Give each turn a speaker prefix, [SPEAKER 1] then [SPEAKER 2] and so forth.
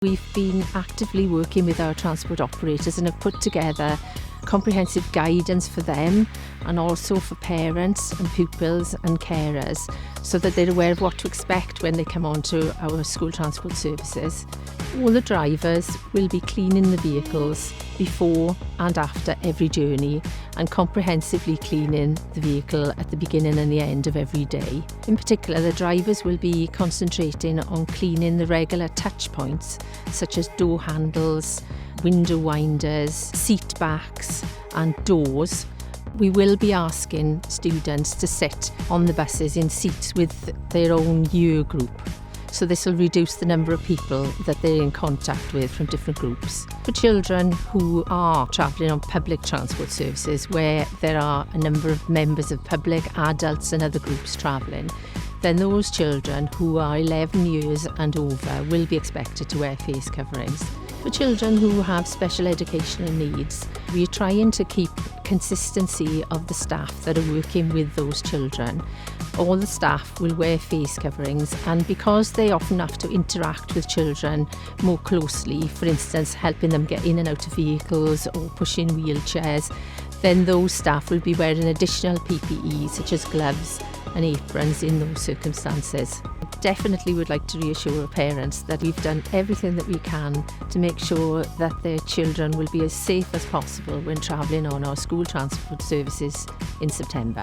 [SPEAKER 1] We've been actively working with our transport operators and have put together comprehensive guidance for them and also for parents and pupils and carers so that they're aware of what to expect when they come onto our school transport services. All the drivers will be cleaning the vehicles before and after every journey and comprehensively cleaning the vehicle at the beginning and the end of every day. In particular, the drivers will be concentrating on cleaning the regular touch points such as door handles, window winders, seat backs and doors. We will be asking students to sit on the buses in seats with their own year group. So this will reduce the number of people that they're in contact with from different groups. For children who are travelling on public transport services where there are a number of members of public, adults and other groups travelling, then those children who are 11 years and over will be expected to wear face coverings. For children who have special educational needs, we're trying to keep consistency of the staff that are working with those children. All the staff will wear face coverings, and because they often have to interact with children more closely, for instance helping them get in and out of vehicles or pushing wheelchairs, then those staff will be wearing additional PPE such as gloves and aprons in those circumstances. Definitely would like to reassure parents that we've done everything that we can to make sure that their children will be as safe as possible when travelling on our school transport services in September.